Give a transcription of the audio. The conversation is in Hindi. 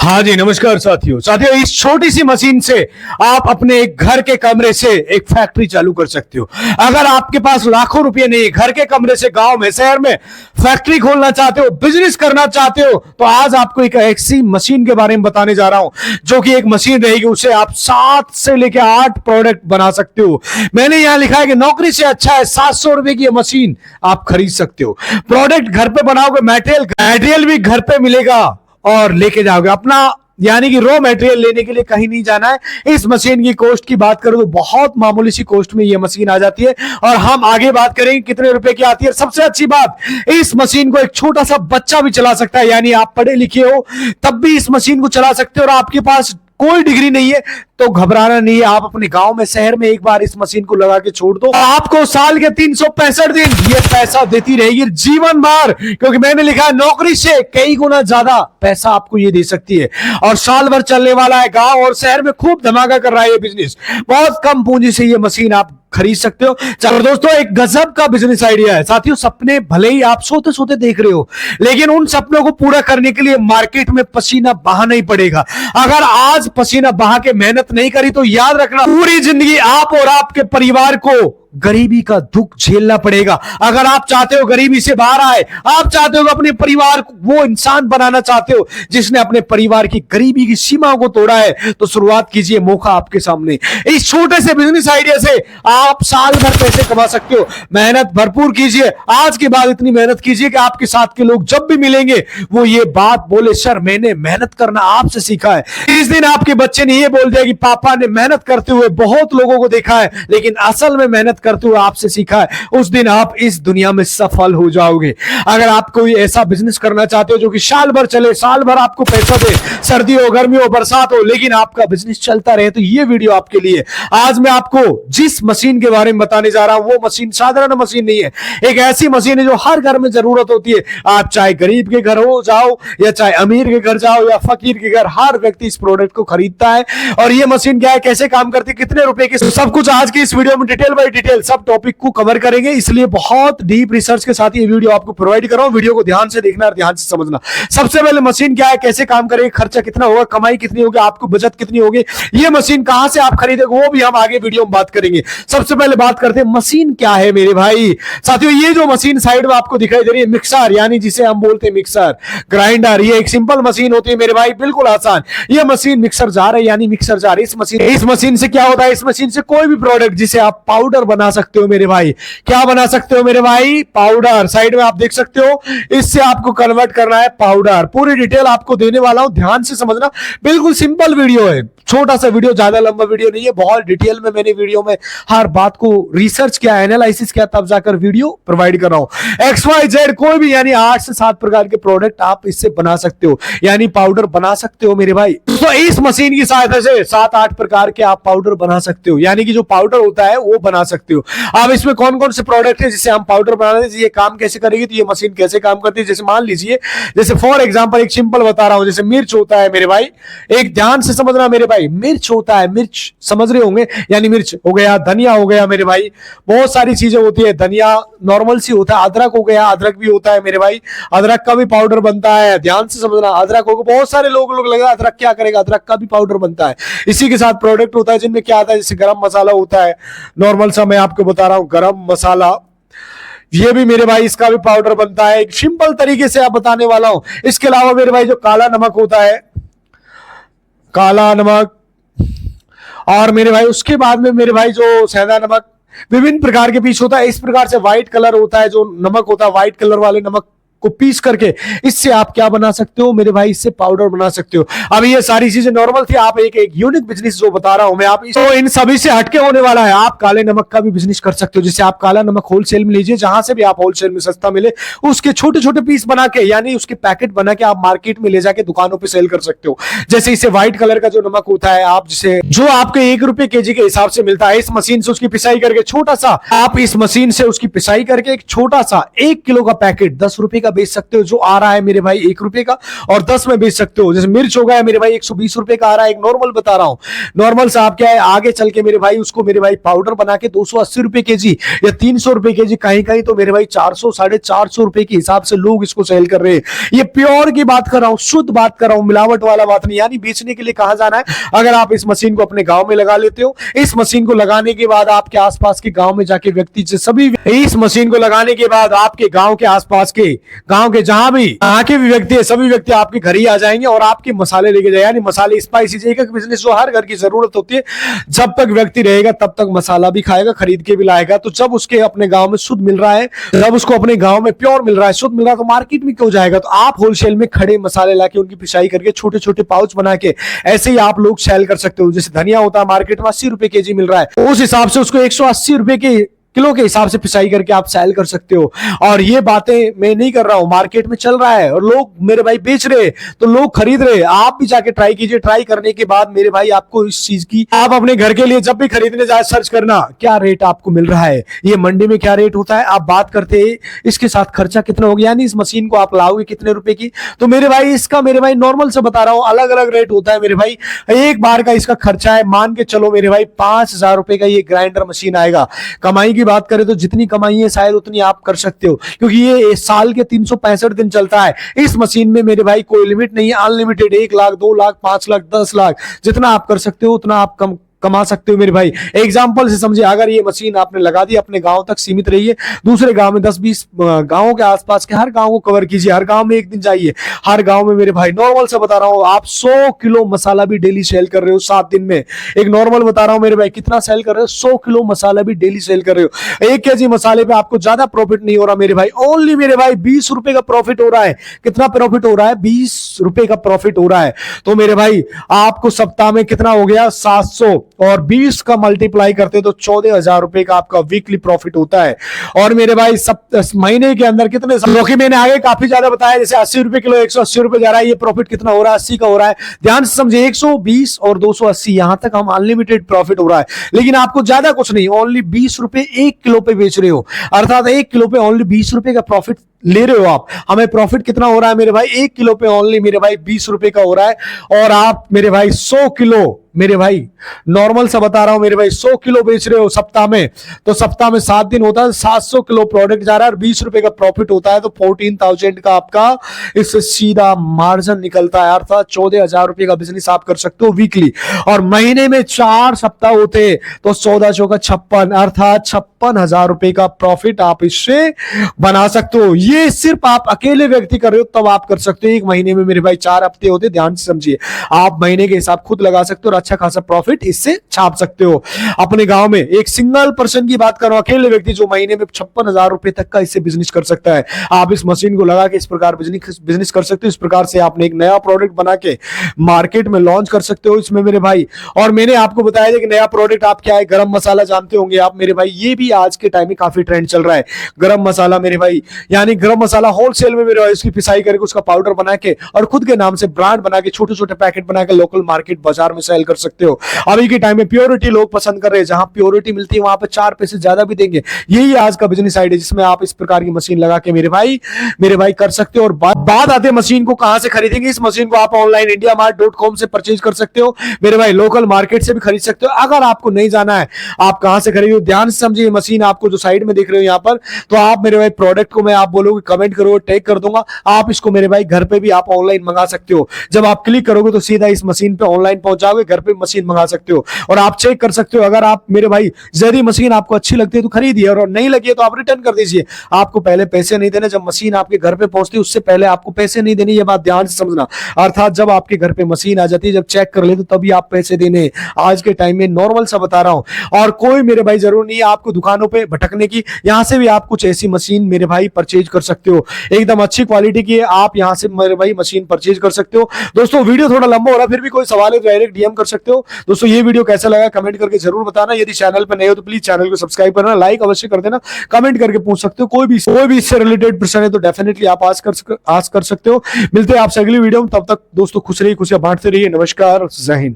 हाँ जी, नमस्कार साथियों। इस छोटी सी मशीन से आप अपने एक घर के कमरे से एक फैक्ट्री चालू कर सकते हो। अगर आपके पास लाखों रुपए नहीं, घर के कमरे से गांव में, शहर में फैक्ट्री खोलना चाहते हो, बिजनेस करना चाहते हो, तो आज आपको एक ऐसी मशीन के बारे में बताने जा रहा हूं, जो कि एक मशीन रहेगी, उसे आप 7 से लेकर 8 प्रोडक्ट बना सकते हो। मैंने यहां लिखा है कि नौकरी से अच्छा है 700 रुपए की मशीन आप खरीद सकते हो। प्रोडक्ट घर पे बनाओगे, मटेरियल भी घर पे मिलेगा और लेके जाओगे अपना, यानी कि रॉ मटेरियल लेने के लिए कहीं नहीं जाना है। इस मशीन की कॉस्ट की बात करूं तो बहुत मामूली सी कॉस्ट में ये मशीन आ जाती है, और हम आगे बात करेंगे कितने रुपए की आती है। सबसे अच्छी बात, इस मशीन को एक छोटा सा बच्चा भी चला सकता है, यानी आप पढ़े लिखे हो तब भी इस मशीन को चला सकते हो, और आपके पास कोई डिग्री नहीं है तो घबराना नहीं है। आप अपने गांव में, शहर में एक बार इस मशीन को लगा के छोड़ दो, आपको साल के 365 दिन ये पैसा देती रहेगी जीवन भर, क्योंकि मैंने लिखा है नौकरी से कई गुना ज्यादा पैसा आपको ये दे सकती है, और साल भर चलने वाला है। गांव और शहर में खूब धमाका कर रहा है ये बिजनेस। बहुत कम पूंजी से ये मशीन आप खरीद सकते हो। चलो दोस्तों, एक गजब का बिजनेस आइडिया है साथियों। सपने भले ही आप सोते सोते देख रहे हो, लेकिन उन सपनों को पूरा करने के लिए मार्केट में पसीना बहाना ही पड़ेगा। अगर आज पसीना बहा के मेहनत नहीं करी तो याद रखना, पूरी जिंदगी आप और आपके परिवार को गरीबी का दुख झेलना पड़ेगा। अगर आप चाहते हो गरीबी से बाहर आए, आप चाहते हो अपने परिवार को वो इंसान बनाना चाहते हो जिसने अपने परिवार की गरीबी की सीमा को तोड़ा है, तो शुरुआत कीजिए, मौका आपके सामने। इस छोटे से बिजनेस आइडिया से आप साल भर पैसे कमा सकते हो। मेहनत भरपूर कीजिए, आज के बाद इतनी मेहनत कीजिए कि आपके साथ के लोग जब भी मिलेंगे वो ये बात बोले, सर मैंने मेहनत करना आपसे सीखा है। इस दिन आपके बच्चे ने ये बोल दिया कि पापा ने मेहनत करते हुए बहुत लोगों को देखा है, लेकिन असल में मेहनत करते हुए आपसे सीखा है। उस दिन आप इस दुनिया में सफल हो जाओगे। अगर आप कोई ऐसा बिजनेस करना चाहते हो जो कि साल भर चले, साल भर आपको पैसा दे, सर्दी हो, गर्मी हो, बरसात हो, लेकिन आपका बिजनेस चलता रहे, तो ये वीडियो आपके लिए। आज मैं आपको जिस मशीन के बारे में बताने जा रहा हूं, वो मशीन साधारण मशीन नहीं है। एक ऐसी मशीन है जो हर घर में जरूरत होती है। आप चाहे गरीब के घर हो जाओ, या चाहे अमीर के घर जाओ, या फकीर के घर, हर व्यक्ति इस प्रोडक्ट को खरीदता है। और ये मशीन क्या है, कैसे काम करती है, कितने रुपए की, सब कुछ आज की इस वीडियो में डिटेल बाय डिटेल सब टॉपिक को कवर करेंगे। इसलिए बहुत डीप रिसर्च के साथ ये वीडियो आपको प्रोवाइड कर रहा हूं। वीडियो को ध्यान से देखना और ध्यान से समझना। सबसे पहले मशीन क्या है, कैसे काम करेगी, खर्चा कितना होगा, कमाई कितनी होगी, आपको बचत कितनी होगी, ये मशीन कहां से आप खरीदेंगे, वो भी हम आगे वीडियो में बात करेंगे। सबसे पहले बात करते हैं मशीन क्या है मेरे भाई। साथियों, ये जो मशीन साइड में आपको दिखाई दे रही है, मिक्सर, यानी जिसे हम बोलते हैं मिक्सर ग्राइंडर, ये एक सिंपल मशीन होती है मेरे भाई, बिल्कुल आसान। ये मशीन मिक्सर जार है, यानी मिक्सर जार। इस मशीन से क्या होता है, इस मशीन से कोई भी प्रोडक्ट जिसे आप पाउडर बना सकते हो मेरे भाई। क्या बना सकते हो मेरे भाई, पाउडर। साइड में आप देख सकते हो, इससे आपको कन्वर्ट करना है पाउडर। पूरी डिटेल आपको देने वाला हूं, ध्यान से समझना। बिल्कुल सिंपल वीडियो है, छोटा सा वीडियो, ज्यादा लंबा वीडियो नहीं है। बहुत डिटेल में मैंने वीडियो में हर बात को रिसर्च किया, एनालिसिस किया, तब जाकर वीडियो प्रोवाइड कर रहा हूं। XYZ कोई भी, यानी 8 से 7 प्रकार के प्रोडक्ट आप इससे बना सकते हो, यानी पाउडर बना सकते हो मेरे भाई। तो इस मशीन की सहायता से 7-8 प्रकार के आप पाउडर बना सकते हो, यानी कि जो पाउडर होता है वो बना सकते हो। अब इसमें कौन कौन से प्रोडक्ट है जिससे हम पाउडर बना रहे हैं, ये काम कैसे करेगी, तो ये मशीन कैसे काम करती है। जैसे मान लीजिए, जैसे फॉर एग्जांपल एक सिंपल बता रहा हूं, जैसे मिर्च होता है मेरे भाई, एक ध्यान से समझना मेरे भाई, मिर्च होता है, मिर्च समझ रहे होंगे, यानी मिर्च हो गया, धनिया हो गया मेरे भाई, बहुत सारी चीजें होती है। धनिया नॉर्मल सी होता है, अदरक हो गया, अदरक भी होता है मेरे भाई, अदरक का भी पाउडर बनता है। ध्यान से समझना, अदरक होगा, बहुत सारे लोग लगा अदरक क्या करेगा, अदरक का भी पाउडर बनता है। इसी के साथ प्रोडक्ट होता है जिनमें क्या आता है, जैसे गरम मसाला होता है, नॉर्मल सा मैं आपको बता रहा हूं, गरम मसाला, ये भी मेरे भाई इसका भी पाउडर बनता है। एक सिंपल तरीके से आप बताने वाला हूं। इसके अलावा मेरे भाई जो काला नमक होता है, काला नमक, और मेरे भाई उसके बाद में मेरे भाई जो सेंधा नमक, विभिन्न प्रकार के पीस होता है। इस प्रकार से व्हाइट कलर होता है जो नमक होता है, व्हाइट कलर वाले नमक को पीस करके इससे आप क्या बना सकते हो मेरे भाई, इससे पाउडर बना सकते हो। अब ये सारी चीजें नॉर्मल थी, आप एक यूनिक बिजनेस जो बता रहा हूं मैं, आप तो इन सभी से हटके होने वाला है। आप काले नमक का भी बिजनेस कर सकते हो, जिससे आप काला नमक होलसेल में लीजिए, जहां से भी आप होलसेल में सस्ता मिले, उसके छोटे छोटे पीस बना के, यानी उसके पैकेट बना के आप मार्केट में ले जाके दुकानों पर सेल कर सकते हो। जैसे इसे व्हाइट कलर का जो नमक होता है, आप जिसे जो आपको 1 रुपए केजी के हिसाब से मिलता है, इस मशीन से उसकी पिसाई करके छोटा सा, आप इस मशीन से उसकी पिसाई करके एक छोटा सा 1 किलो का पैकेट 10 रुपए का बेच सकते हो जो आ रहा है मेरे भाई 1 रुपए का, और 10 में बेच सकते हो। जैसे मिर्च हो गया मेरे भाई 120 रुपए का आ रहा है, एक नॉर्मल बता रहा हूं। नॉर्मल से आप क्या है आगे चल के मेरे भाई उसको मेरे भाई पाउडर बना के 280 रुपए केजी या 300 रुपए केजी, कहीं कहीं तो मेरे भाई 400 450 रुपए के हिसाब से लोग इसको सेल कर रहे हैं। ये प्योर की बात कर रहा हूं, शुद्ध बात कर रहा हूं, मिलावट वाला बात नहीं। यानी बेचने के लिए कहां जाना है, अगर आप इस मशीन को अपने गांव में लगा लेते हो, इस मशीन को लगाने के बाद आपके आसपास के गांव में जाके व्यक्ति से सभी, इस मशीन को लगाने के बाद आपके गांव के आसपास के गांव के जहां भी आके भी व्यक्ति है, सभी व्यक्ति आपके घर ही आ जाएंगे और आपके मसाले लेके जाए। यानी मसाले स्पाइसी एक बिजनेस जो हर घर की जरूरत होती है, जब तक व्यक्ति रहेगा तब तक मसाला भी खाएगा, खरीद के भी लाएगा। तो जब उसके अपने गांव में शुद्ध मिल रहा है, जब उसको अपने गांव में प्योर मिल रहा है, शुद्ध मिल रहा है, तो मार्केट में क्यों जाएगा। तो आप होलसेल में खड़े मसाले लाके उनकी पिसाई करके छोटे छोटे पाउच बना के ऐसे ही आप लोग सेल कर सकते हो। जैसे धनिया होता है मार्केट में 80 रुपए केजी मिल रहा है, उस हिसाब से उसको 180 रुपए के किलो के हिसाब से पिसाई करके आप सेल कर सकते हो। और ये बातें मैं नहीं कर रहा हूं, मार्केट में चल रहा है और लोग मेरे भाई बेच रहे, तो लोग खरीद रहे। आप भी जाके ट्राई कीजिए, ट्राई करने के बाद मेरे भाई आपको इस चीज की, आप अपने घर के लिए जब भी खरीदने जाए सर्च करना क्या रेट आपको मिल रहा है, ये मंडी में क्या रेट होता है, आप बात करते हैं इसके साथ खर्चा कितना हो गया, यानी इस मशीन को आप लाओगे कितने रुपए की। तो मेरे भाई इसका मेरे भाई नॉर्मल से बता रहा हूं, अलग अलग रेट होता है मेरे भाई। एक बार का इसका खर्चा है, मान के चलो मेरे भाई 5,000 रुपए का ये ग्राइंडर मशीन आएगा। कमाई की बात करें तो जितनी कमाई है शायद उतनी आप कर सकते हो, क्योंकि ये साल के 365 दिन चलता है। इस मशीन में मेरे भाई कोई लिमिट नहीं है, अनलिमिटेड 1 लाख 2 लाख 5 लाख 10 लाख जितना आप कर सकते हो उतना आप कमा सकते हो मेरे भाई। एग्जांपल से समझिए, अगर ये मशीन आपने लगा दी, अपने गांव तक सीमित रहिए, दूसरे गांव में 10-20 गांवों के आसपास के हर गांव को कवर कीजिए, हर गांव में एक दिन जाइए, हर गांव में मेरे भाई नॉर्मल से बता रहा हूं आप 100 किलो मसाला भी डेली सेल कर रहे हो 7 दिन में। एक नॉर्मल बता रहा हूं मेरे भाई, कितना सेल कर रहे हो, 100 किलो मसाला भी डेली सेल कर रहे हो। 1 केजी मसाले पे आपको ज्यादा प्रॉफिट नहीं हो रहा मेरे भाई, ओनली मेरे भाई 20 रुपए का प्रॉफिट हो रहा है। कितना प्रॉफिट हो रहा है, 20 रुपए का प्रॉफिट हो रहा है। तो मेरे भाई आपको सप्ताह में कितना हो गया, 700 और 20 का मल्टीप्लाई करते तो 14,000 रुपए का आपका वीकली प्रॉफिट होता है। और मेरे भाई महीने के अंदर कितने, क्योंकि मैंने आगे काफी ज्यादा बताया, जैसे 80 रुपए किलो 180 रुपए जा रहा है, ये प्रॉफिट कितना हो रहा है, 80 का हो रहा है। ध्यान से समझे, 120 और 280 यहां तक हम अनलिमिटेड प्रॉफिट हो रहा है। लेकिन आपको ज्यादा कुछ नहीं, ओनली 20 रुपए 1 किलो पे बेच रहे हो, अर्थात 1 किलो पे ओनली 20 रुपए का प्रॉफिट ले रहे हो आप। हमें प्रॉफिट कितना हो रहा है मेरे भाई, 1 किलो पे ओनली मेरे भाई 20 रुपए का हो रहा है। और आप मेरे भाई 100 किलो मेरे भाई नॉर्मल सा बता रहा हूं मेरे भाई 100 किलो बेच रहे हो सप्ताह में, तो सप्ताह में 7 दिन होता है, 700 किलो प्रोडक्ट जा रहा है और 20 रुपए का प्रॉफिट होता है। तो 14,000 का आपका इससे सीधा मार्जिन निकलता है, अर्थात 14,000 रुपए का बिजनेस आप कर सकते हो वीकली। और महीने में 4 सप्ताह होते तो 14 चौका 56, अर्थात 56,000 रुपए का प्रॉफिट आप इससे बना सकते हो। ये सिर्फ आप अकेले व्यक्ति कर रहे हो तब आप कर सकते हो। एक महीने में मेरे भाई 4 हफ्ते होते, ध्यान से समझिए, आप महीने के हिसाब खुद लगा सकते हो, अच्छा खासा प्रॉफिट इससे छाप सकते हो अपने गांव में। एक सिंगल पर्सन की बात करो, अकेले व्यक्ति जो महीने में 56,000 रुपए तक का इससे बिजनेस कर सकता है। आप इस मशीन को लगा के इस प्रकार बिजनेस कर सकते हो। इस प्रकार से आपने एक नया प्रोडक्ट बना के मार्केट में लॉन्च कर सकते हो इसमें मेरे भाई। और मैंने आपको बताया कि नया प्रोडक्ट आप क्या है, गरम मसाला जानते होंगे आप मेरे भाई, ये भी आज के टाइम में काफी ट्रेंड चल रहा है। गरम मसाला मेरे भाई, यानी गरम मसाला होलसेल में मेरे भाई उसकी पिसाई करके उसका पाउडर बना के और खुद के नाम से ब्रांड बना के छोटे छोटे पैकेट बना के लोकल मार्केट बाजार में सेल कर सकते हो। अभी के टाइम में प्योरिटी लोग पसंद कर रहे हैं, जहां प्योरिटी मिलती है वहां पे 4 पैसे ज्यादा भी देंगे। यही आज का बिजनेस आइडिया, जिसमें आप इस प्रकार की मशीन लगा के मेरे भाई कर सकते हो। और बात आते हैं मशीन को कहां से खरीदेंगे। इस मशीन को आप ऑनलाइन indiamart.com से परचेज कर सकते हो मेरे भाई, लोकल मार्केट से भी खरीद सकते हो। अगर आपको नहीं जाना है आप कहां से खरीदो, ध्यान से समझिए। मशीन आपको जो साइड में देख रहे हो यहाँ पर, तो आप मेरे भाई प्रोडक्ट को मैं आप बोलोगे कमेंट करो, टैग कर दूंगा, आप इसको मेरे भाई घर पे भी आप ऑनलाइन मंगा सकते हो। जब आप क्लिक करोगे तो सीधा इस मशीन पे ऑनलाइन पहुंचाओगे, घर पे मशीन मंगा सकते हो और आप चेक कर सकते हो। अगर आप मेरे भाई यदि मशीन आपको अच्छी लगती है तो खरीदिए, और नहीं लगी है तो आप रिटर्न कर दीजिए। आपको पहले पैसे नहीं देने, जब मशीन आपके घर पे पहुंचती है उससे पहले आपको पैसे नहीं देने, ये बात ध्यान से समझना। अर्थात जब आपके घर पे मशीन आ जाती है, जब चेक कर ले तो तभी आप पैसे देने। आज के टाइम में नॉर्मल सा बता रहा हूं। और कोई मेरे भाई जरूर नहीं है आपको दुकानों पे भटकने की, यहां से भी आप कुछ ऐसी मशीन मेरे भाई परचेज कर सकते हो, एकदम अच्छी क्वालिटी की है, आप यहां से मेरे भाई मशीन परचेज कर सकते हो। दोस्तों वीडियो थोड़ा लंबा हो रहा है, फिर भी कोई सवाल है तो डायरेक्ट डीएम कर सकते हो। दोस्तों ये वीडियो कैसा लगा कमेंट करके जरूर बताना। यदि चैनल पर नए हो तो प्लीज चैनल को सब्सक्राइब करना, लाइक अवश्य कर देना, कमेंट करके पूछ सकते हो। कोई भी इससे रिलेटेड प्रश्न है तो डेफिनेटली आप आस्क कर सकते हो। मिलते हैं आपसे अगली वीडियो में, तब तक दोस्तों खुश रहिए, खुशियां बांटते रहिए। नमस्कार, जय हिंद।